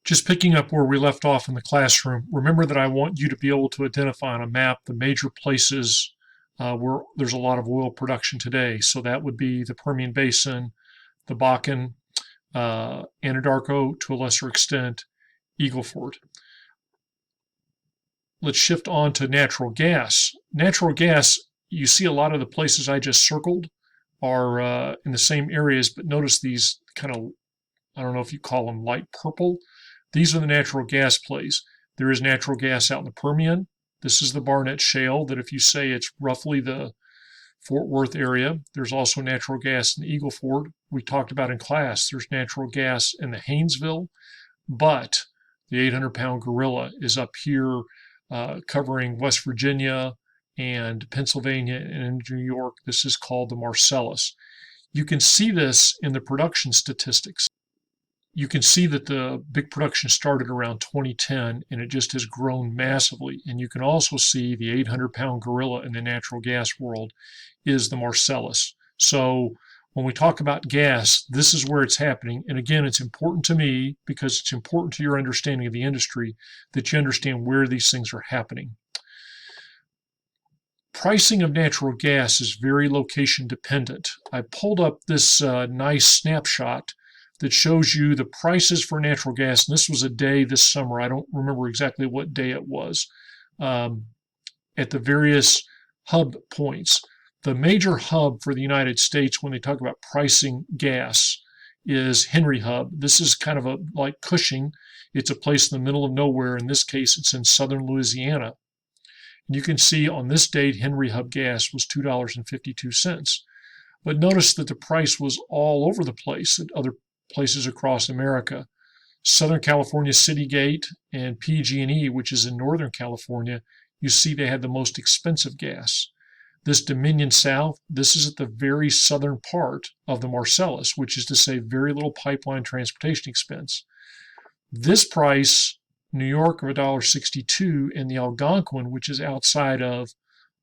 Just picking up where we left off in the classroom, remember that I want you to be able to identify on a map the major places where there's a lot of oil production today. So that would be the Permian Basin, the Bakken, Anadarko to a lesser extent, Eagle Ford. Let's shift on to natural gas. Natural gas, you see a lot of the places I just circled are in the same areas, but notice these kind of, I don't know if you call them light purple. These are the natural gas plays. There is natural gas out in the Permian. This is the Barnett Shale that if you say it's roughly the Fort Worth area, there's also natural gas in the Eagle Ford. We talked about in class, there's natural gas in the Haynesville, but the 800-pound gorilla is up here covering West Virginia and Pennsylvania and New York. This is called the Marcellus. You can see this in the production statistics. You can see that the big production started around 2010 and it just has grown massively. And you can also see the 800-pound gorilla in the natural gas world is the Marcellus. So when we talk about gas, this is where it's happening. And again, it's important to me because it's important to your understanding of the industry that you understand where these things are happening. Pricing of natural gas is very location dependent. I pulled up this nice snapshot that shows you the prices for natural gas. And this was a day this summer. I don't remember exactly what day it was, at the various hub points. The major hub for the United States when they talk about pricing gas is Henry Hub. This is kind of like Cushing. It's a place in the middle of nowhere. In this case, it's in southern Louisiana. And you can see on this date, Henry Hub gas was $2.52. But notice that the price was all over the place at other places across America. Southern California Citygate and PG&E, which is in Northern California, you see they had the most expensive gas. This Dominion South, this is at the very southern part of the Marcellus, which is to say very little pipeline transportation expense. This price, New York of $1.62 and the Algonquin, which is outside of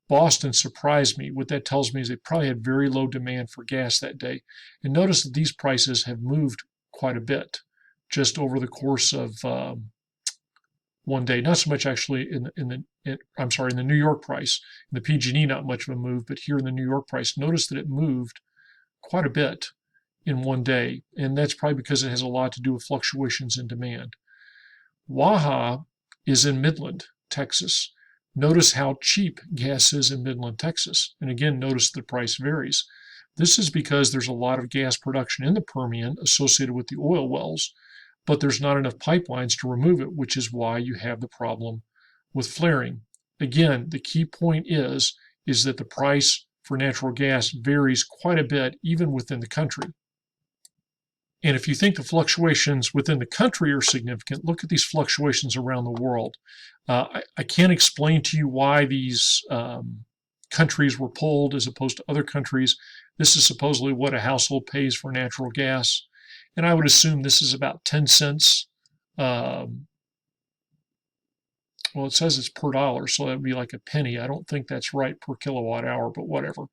Boston, surprised me. What that tells me is they probably had very low demand for gas that day. And notice that these prices have moved quite a bit just over the course of one day. Not so much actually in the New York price. In the PG&E, not much of a move, but here in the New York price, notice that it moved quite a bit in one day. And that's probably because it has a lot to do with fluctuations in demand. Waha is in Midland, Texas. Notice how cheap gas is in Midland, Texas. And again, notice the price varies. This is because there's a lot of gas production in the Permian associated with the oil wells, but there's not enough pipelines to remove it, which is why you have the problem with flaring. Again, the key point is that the price for natural gas varies quite a bit even within the country. And if you think the fluctuations within the country are significant, look at these fluctuations around the world. I can't explain to you why these countries were pulled as opposed to other countries. This is supposedly what a household pays for natural gas. And I would assume this is about 10 cents. Well, it says it's per dollar, so that would be like a penny. I don't think that's right per kilowatt hour, but whatever.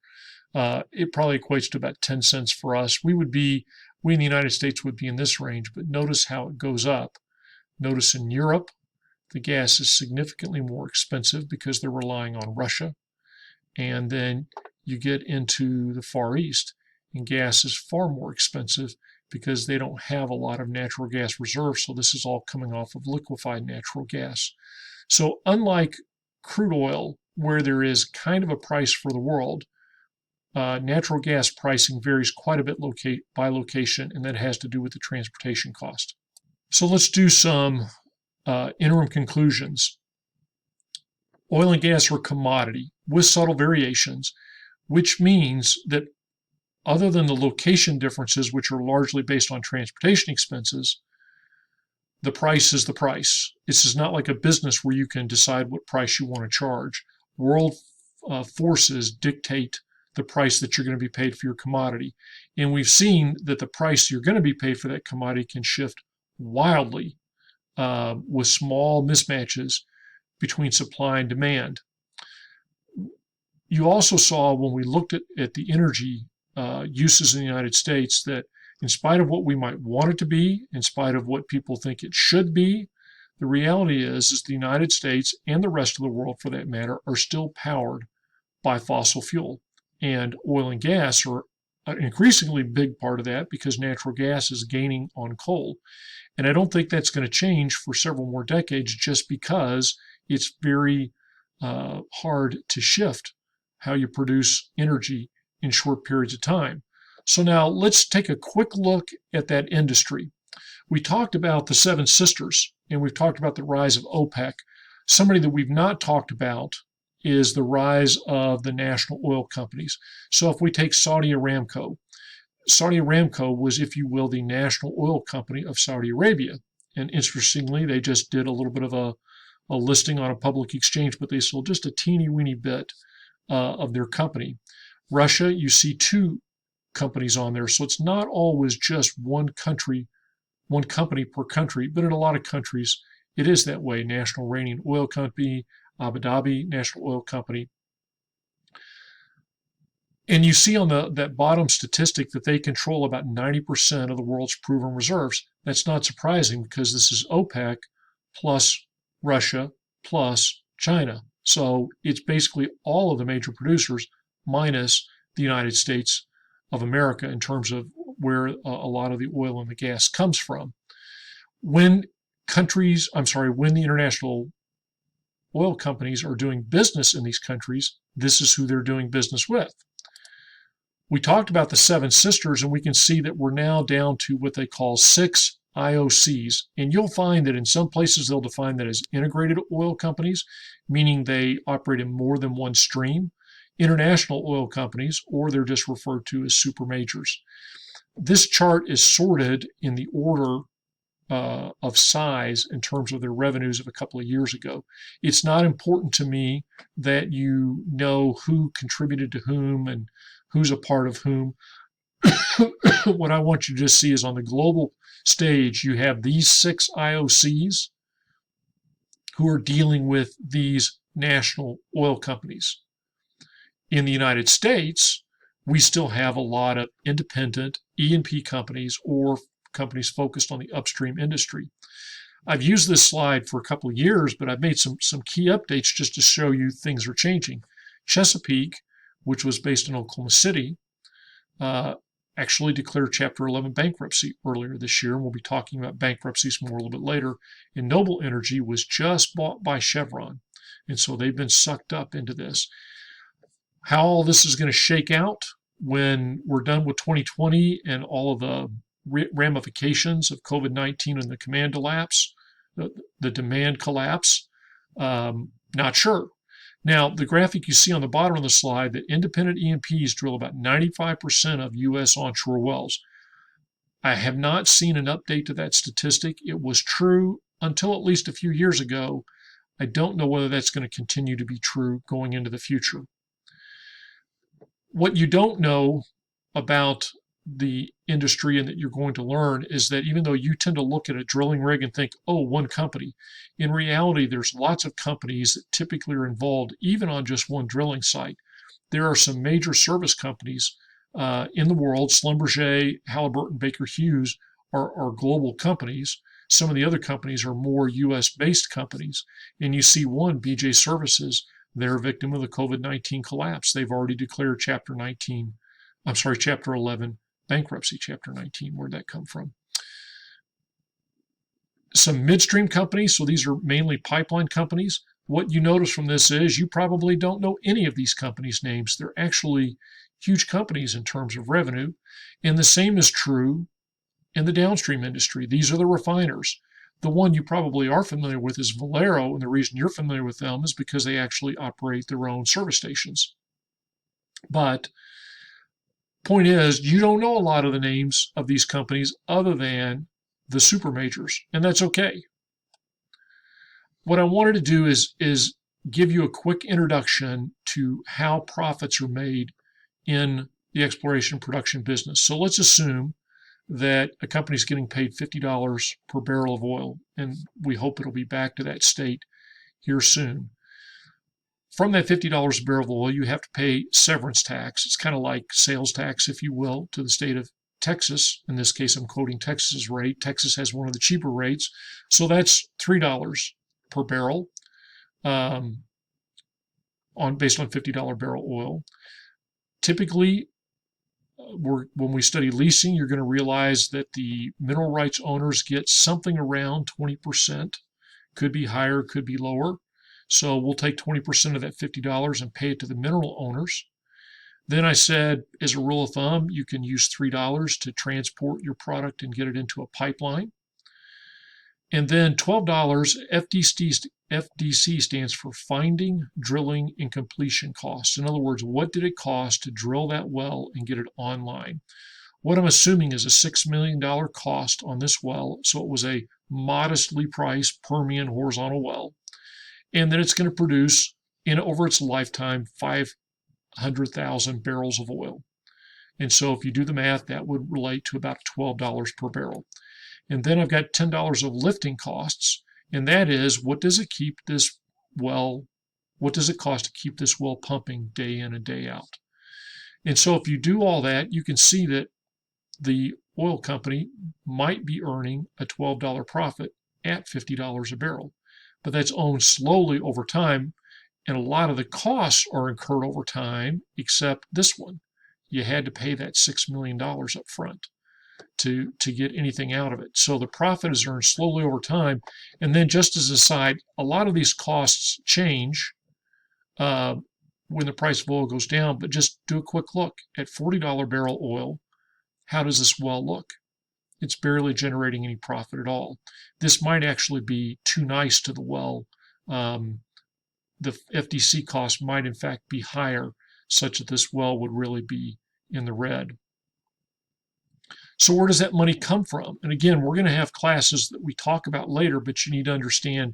It probably equates to about 10 cents for us. We in the United States would be in this range, but notice how it goes up. Notice in Europe, the gas is significantly more expensive because they're relying on Russia. And then you get into the Far East, and gas is far more expensive because they don't have a lot of natural gas reserves. So this is all coming off of liquefied natural gas. So unlike crude oil, where there is kind of a price for the world, natural gas pricing varies quite a bit by location, and that has to do with the transportation cost. So let's do some interim conclusions. Oil and gas are a commodity with subtle variations, which means that other than the location differences, which are largely based on transportation expenses, the price is the price. This is not like a business where you can decide what price you want to charge. World forces dictate the price that you're going to be paid for your commodity. And we've seen that the price you're going to be paid for that commodity can shift wildly with small mismatches between supply and demand. You also saw when we looked at the energy uses in the United States that In spite of what we might want it to be, in spite of what people think it should be, the reality is the United States and the rest of the world, for that matter, are still powered by fossil fuel. And oil and gas are an increasingly big part of that because natural gas is gaining on coal. And I don't think that's going to change for several more decades just because it's very hard to shift how you produce energy in short periods of time. So now let's take a quick look at that industry. We talked about the Seven Sisters, and we've talked about the rise of OPEC. Somebody that we've not talked about is the rise of the national oil companies. So if we take Saudi Aramco, Saudi Aramco was, if you will, the national oil company of Saudi Arabia. And interestingly, they just did a little bit of a listing on a public exchange, but they sold just a teeny weeny bit of their company. Russia, you see two companies on there. So it's not always just one company per country, but in a lot of countries, it is that way. National Iranian Oil Company, Abu Dhabi National Oil Company. And you see on that bottom statistic that they control about 90% of the world's proven reserves. That's not surprising because this is OPEC plus Russia plus China. So it's basically all of the major producers minus the United States of America in terms of where a lot of the oil and the gas comes from. When the international oil companies are doing business in these countries, this is who they're doing business with. We talked about the Seven Sisters, and we can see that we're now down to what they call 6 IOCs. And you'll find that in some places they'll define that as integrated oil companies, meaning they operate in more than one stream, international oil companies, or they're just referred to as super majors. This chart is sorted in the order of size in terms of their revenues of a couple of years ago. It's not important to me that you know who contributed to whom and who's a part of whom. What I want you to just see is on the global stage, you have these 6 IOCs who are dealing with these national oil companies. In the United States, we still have a lot of independent E&P companies or companies focused on the upstream industry. I've used this slide for a couple of years, but I've made some key updates just to show you things are changing. Chesapeake, which was based in Oklahoma City, actually declared Chapter 11 bankruptcy earlier this year, and we'll be talking about bankruptcies more a little bit later. And Noble Energy was just bought by Chevron, and so they've been sucked up into this. How all this is going to shake out when we're done with 2020 and all of the ramifications of COVID-19 and the demand collapse, not sure. Now, the graphic you see on the bottom of the slide, that independent E&Ps drill about 95% of U.S. onshore wells. I have not seen an update to that statistic. It was true until at least a few years ago. I don't know whether that's going to continue to be true going into the future. What you don't know about the industry and that you're going to learn is that even though you tend to look at a drilling rig and think, oh, one company, in reality, there's lots of companies that typically are involved even on just one drilling site. There are some major service companies in the world. Schlumberger, Halliburton, Baker Hughes are global companies. Some of the other companies are more U.S.-based companies. And you see one, BJ Services, they're a victim of the COVID-19 collapse. They've already declared Chapter 11 bankruptcy. Chapter 19, where'd that come from? Some midstream companies, so these are mainly pipeline companies. What you notice from this is you probably don't know any of these companies' names. They're actually huge companies in terms of revenue. And the same is true in the downstream industry. These are the refiners. The one you probably are familiar with is Valero, and the reason you're familiar with them is because they actually operate their own service stations. But point is, you don't know a lot of the names of these companies other than the super majors, and that's okay. What I wanted to do is give you a quick introduction to how profits are made in the exploration and production business. So let's assume that a company is getting paid $50 per barrel of oil, and we hope it'll be back to that state here soon. From that $50 a barrel of oil, you have to pay severance tax. It's kind of like sales tax, if you will, to the state of Texas. In this case, I'm quoting Texas's rate. Texas has one of the cheaper rates. So that's $3 per barrel based on $50 barrel oil. Typically, when we study leasing, you're going to realize that the mineral rights owners get something around 20%. Could be higher, could be lower. So we'll take 20% of that $50 and pay it to the mineral owners. Then I said, as a rule of thumb, you can use $3 to transport your product and get it into a pipeline. And then $12, FDC stands for finding, drilling, and completion costs. In other words, what did it cost to drill that well and get it online? What I'm assuming is a $6 million cost on this well. So it was a modestly priced Permian horizontal well. And then it's going to produce, over its lifetime, 500,000 barrels of oil. And so if you do the math, that would relate to about $12 per barrel. And then I've got $10 of lifting costs. And that is, what does it cost to keep this well pumping day in and day out? And so if you do all that, you can see that the oil company might be earning a $12 profit at $50 a barrel. But that's owned slowly over time, and a lot of the costs are incurred over time, except this one. You had to pay that $6 million up front to get anything out of it. So the profit is earned slowly over time. And then just as a side, a lot of these costs change when the price of oil goes down, but just do a quick look at $40 barrel oil. How does this well look? It's barely generating any profit at all. This might actually be too nice to the well. The FDC cost might in fact be higher, such that this well would really be in the red. So where does that money come from? And again, we're going to have classes that we talk about later, but you need to understand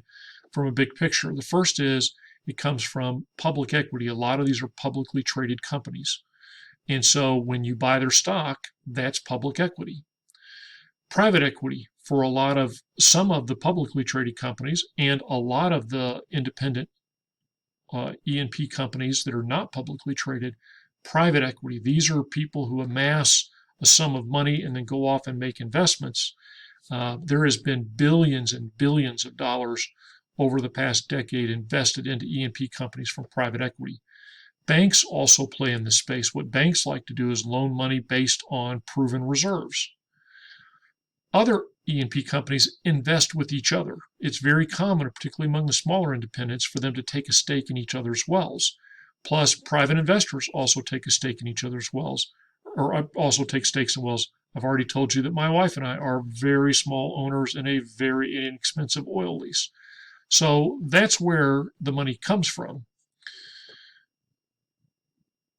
from a big picture. The first is it comes from public equity. A lot of these are publicly traded companies. And so when you buy their stock, that's public equity. Private equity for some of the publicly traded companies and a lot of the independent E&P companies that are not publicly traded. Private equity, these are people who amass a sum of money and then go off and make investments. There has been billions and billions of dollars over the past decade invested into E&P companies from private equity. Banks also play in this space. What banks like to do is loan money based on proven reserves. Other E&P companies invest with each other. It's very common, particularly among the smaller independents, for them to take a stake in each other's wells. Plus, private investors also take a stake in each other's wells, or also take stakes in wells. I've already told you that my wife and I are very small owners in a very inexpensive oil lease. So that's where the money comes from.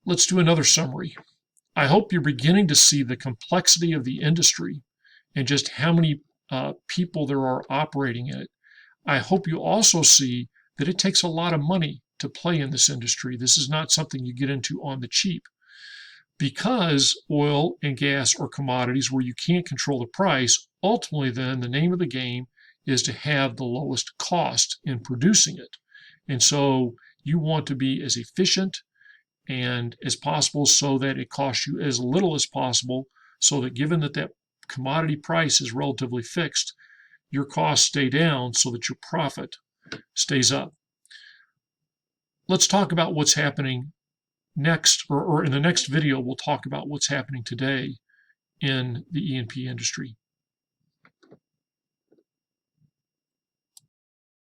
Let's do another summary. I hope you're beginning to see the complexity of the industry and just how many people there are operating in it. I hope you also see that it takes a lot of money to play in this industry. This is not something you get into on the cheap. Because oil and gas are commodities where you can't control the price, ultimately then the name of the game is to have the lowest cost in producing it. And so you want to be as efficient and as possible so that it costs you as little as possible, so that given that commodity price is relatively fixed, your costs stay down so that your profit stays up. Let's talk about what's happening next, or in the next video, we'll talk about what's happening today in the E&P industry.